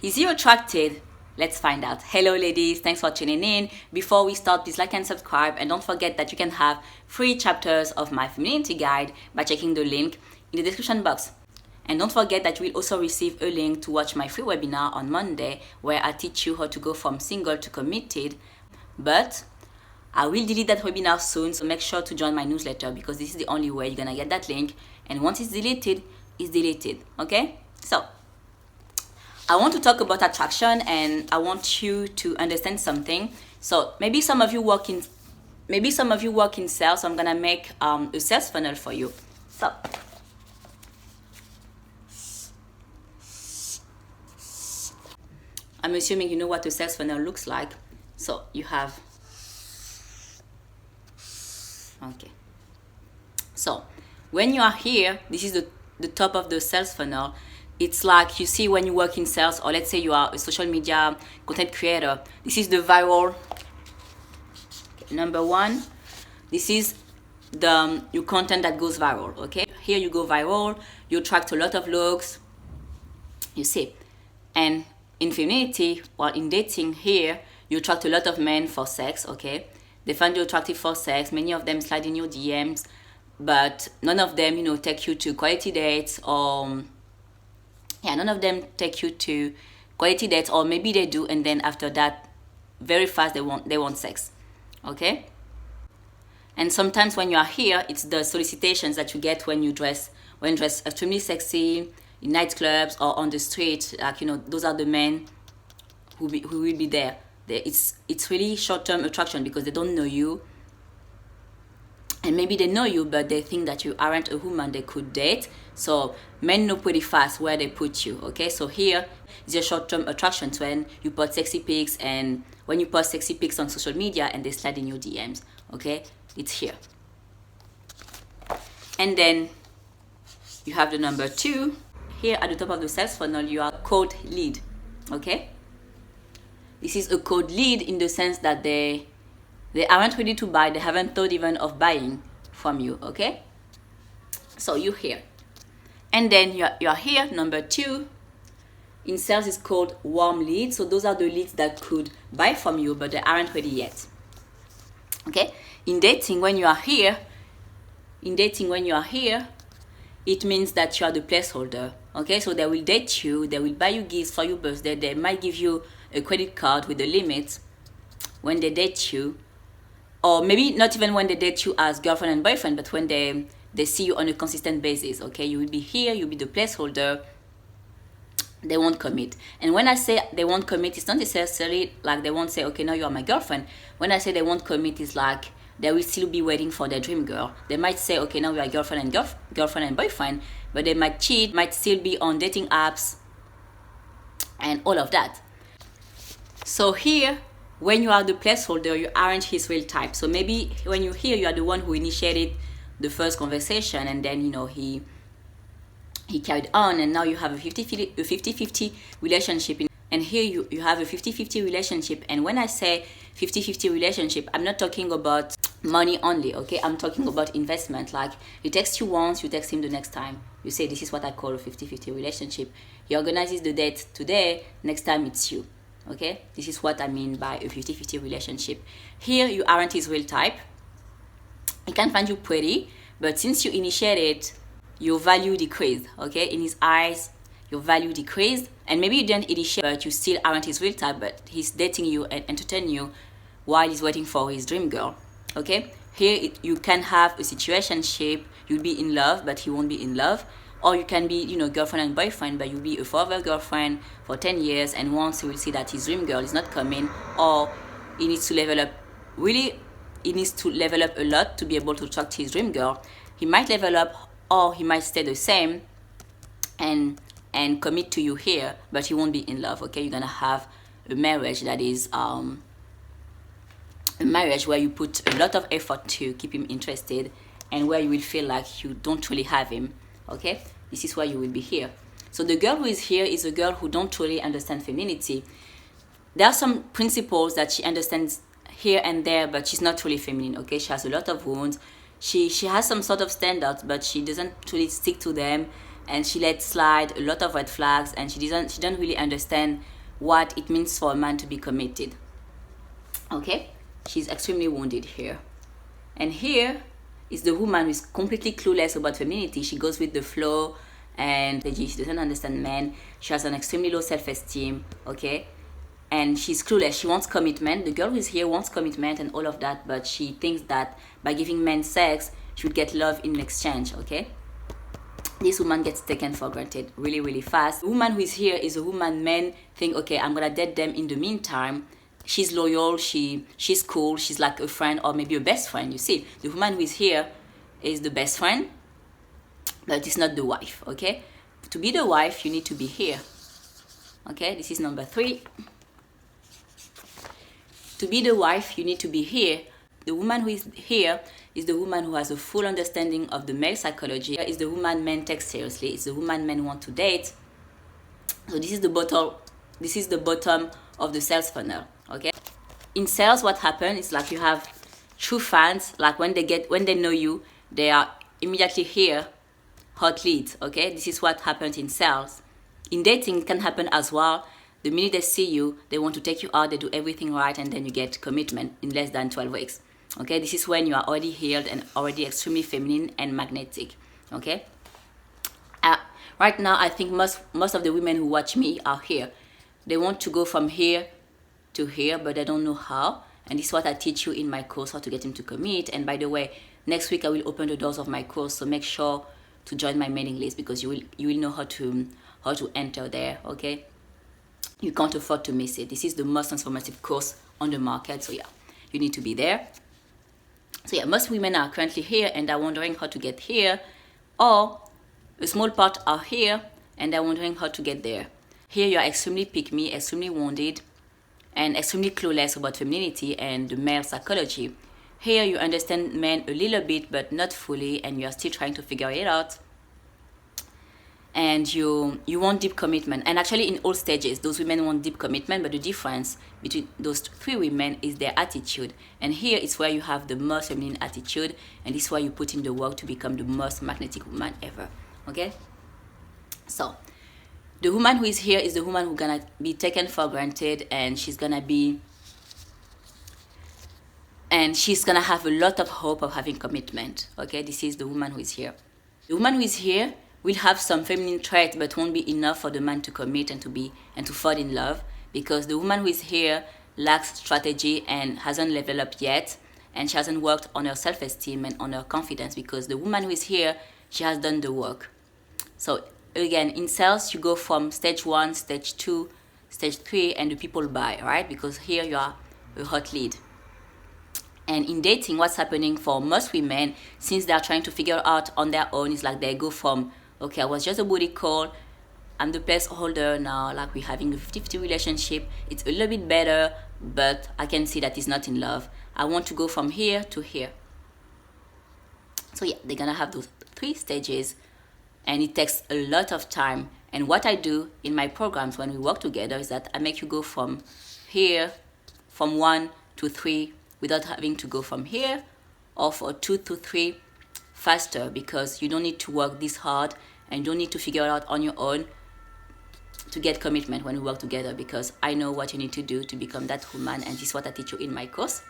Is he attracted? Let's find out. Hello ladies, thanks for tuning in. Before we start, please like and subscribe, and don't forget that you can have free chapters of my femininity guide by checking the link in the description box. And don't forget that you will also receive a link to watch my free webinar on Monday, where I teach you how to go from single to committed. But I will delete that webinar soon, so make sure to join my newsletter, because this is the only way you're gonna get that link. And once it's deleted, it's deleted. Okay? So I want to talk about attraction, and I want you to understand something. So maybe some of you work in sales. So I'm gonna make a sales funnel for you. So I'm assuming you know what a sales funnel looks like. So you have, okay. So when you are here, this is the top of the sales funnel. It's like, you see, when you work in sales, or let's say you are a social media content creator, this is the viral. Okay, number one, this is your content that goes viral. Okay, here you go viral, you attract a lot of looks, you see. And in femininity, or in dating, here you attract a lot of men for sex. Okay, they find you attractive for sex. Many of them slide in your DMs, but none of them, take you to quality dates, or none of them take you to quality dates, or maybe they do, and then after that, very fast they want sex. Okay. And sometimes when you are here, it's the solicitations that you get when you dress extremely sexy in nightclubs or on the street. Like, those are the men who will be there. It's really short-term attraction, because they don't know you, and maybe they know you, but they think that you aren't a woman they could date. So men know pretty fast where they put you. Okay, so here is your short-term attractions, when you post sexy pics, and when you post sexy pics on social media and they slide in your DMs. Okay, it's here. And then you have the number two. Here at the top of the sales funnel, you are cold lead. Okay, this is a cold lead in the sense that they aren't ready to buy. They haven't thought even of buying from you. Okay, so you're here. And then you're here, number two. In sales, is called warm leads. So those are the leads that could buy from you, but they aren't ready yet. Okay, in dating, when you are here, it means that you are the placeholder. Okay, so they will date you, they will buy you gifts for your birthday, they might give you a credit card with a limit when they date you, or maybe not even when they date you as girlfriend and boyfriend, but when they see you on a consistent basis. Okay, you will be here, you'll be the placeholder. They won't commit. And when I say they won't commit, it's not necessarily like they won't say, okay, now you are my girlfriend. When I say they won't commit, it's like they will still be waiting for their dream girl. They might say, okay, now we are girlfriend and boyfriend, but they might cheat, might still be on dating apps, and all of that. So here, when you are the placeholder, you aren't his real type. So maybe when you're here, you are the one who initiated the first conversation, and then he carried on, and now you have a 50-50 relationship. And here you have a 50-50 relationship. And when I say 50-50 relationship, I'm not talking about money only. Okay, I'm talking about investment. Like, he texts you once, you text him the next time. You say, this is what I call a 50-50 relationship. He organizes the date today, next time it's you. Okay, this is what I mean by a 50-50 relationship. Here you aren't his real type. He can find you pretty, but since you initiated, your value decreased. Okay, in his eyes, your value decreased. And maybe you didn't initiate, but you still aren't his real type, but he's dating you and entertaining you while he's waiting for his dream girl. Okay, here you can have a situationship. You'll be in love, but he won't be in love. Or you can be, girlfriend and boyfriend, but you'll be a forever girlfriend for 10 years. And once he will see that his dream girl is not coming, or he needs to level up, really, he needs to level up a lot to be able to attract his dream girl. He might level up, or he might stay the same and commit to you here, but he won't be in love. Okay, you're gonna have a marriage that is a marriage where you put a lot of effort to keep him interested, and where you will feel like you don't really have him. Okay, this is why you will be here. So the girl who is here is a girl who don't truly understand femininity. There are some principles that she understands here and there, but she's not truly feminine. Okay, she has a lot of wounds. She has some sort of standards, but she doesn't truly stick to them. and she let slide a lot of red flags, and she don't really understand what it means for a man to be committed. Okay, she's extremely wounded here. And here is the woman who is completely clueless about femininity. She goes with the flow, and she doesn't understand men. She has an extremely low self-esteem. Okay, and she's clueless. She wants commitment. The girl who is here wants commitment and all of that, but she thinks that by giving men sex, she would get love in exchange. Okay, this woman gets taken for granted really, really fast. The woman who is here is a woman men think, okay, I'm gonna date them in the meantime. She's loyal, she's cool, she's like a friend or maybe a best friend. You see, the woman who is here is the best friend, but it's not the wife. Okay, to be the wife, you need to be here. Okay, this is number 3. To be the wife, you need to be here. The woman who is here is the woman who has a full understanding of the male psychology. Is the woman men take seriously. It's the woman men want to date. So this is the bottom of the sales funnel. Okay, in sales, what happens is like you have true fans. Like when they know you, they are immediately here, hot leads. Okay, this is what happens in sales. In dating, it can happen as well. The minute they see you, they want to take you out, they do everything right, and then you get commitment in less than 12 weeks. Okay, this is when you are already healed and already extremely feminine and magnetic. Okay, right now I think most of the women who watch me are here. They want to go from here to here, but they don't know how. And this is what I teach you in my course, how to get him to commit. And by the way, next week I will open the doors of my course, so make sure to join my mailing list, because you will know how to enter there. Okay, you can't afford to miss it. This is the most transformative course on the market, so yeah, you need to be there. So yeah, most women are currently here and are wondering how to get here, or a small part are here and they're wondering how to get there. Here you are extremely pick-me, extremely wounded, and extremely clueless about femininity and the male psychology. Here you understand men a little bit, but not fully, and you are still trying to figure it out. And you want deep commitment. And actually in all stages, those women want deep commitment, but the difference between those 3 women is their attitude. And here is where you have the most feminine attitude, and this is why you put in the work to become the most magnetic woman ever. Okay? So the woman who is here is the woman who's gonna be taken for granted, and she's gonna have a lot of hope of having commitment. Okay, this is the woman who is here. The woman who is here will have some feminine traits, but won't be enough for the man to commit and to fall in love, because the woman who is here lacks strategy and hasn't leveled up yet, and she hasn't worked on her self-esteem and on her confidence, because the woman who is here, she has done the work. So again, in sales, you go from stage 1, stage 2, stage 3, and the people buy, right? Because here you are a hot lead. And in dating, what's happening for most women, since they're trying to figure out on their own, is like they go from, okay, I was just a booty call, I'm the placeholder now, like we're having a 50-50 relationship, it's a little bit better, but I can see that he's not in love. I want to go from here to here. So yeah, they're gonna have those 3 stages, and it takes a lot of time. And what I do in my programs when we work together is that I make you go from here, from 1 to 3, without having to go from here, or for 2 to 3 faster, because you don't need to work this hard and you don't need to figure it out on your own to get commitment when we work together, because I know what you need to do to become that woman, and this is what I teach you in my course.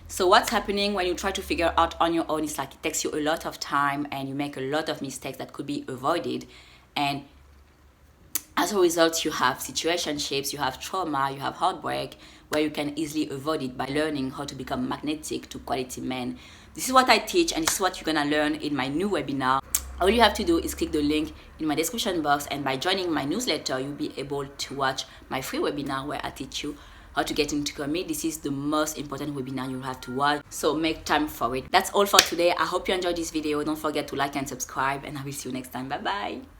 So what's happening when you try to figure out on your own is like it takes you a lot of time and you make a lot of mistakes that could be avoided, and as a result you have situationships, you have trauma, you have heartbreak, where you can easily avoid it by learning how to become magnetic to quality men. This is what I teach, and this is what you're gonna learn in my new webinar. All you have to do is click the link in my description box, and by joining my newsletter, you'll be able to watch my free webinar where I teach you how to get into commit. This is the most important webinar you'll have to watch, so make time for it. That's all for today. I hope you enjoyed this video. Don't forget to like and subscribe, and I will see you next time. Bye bye.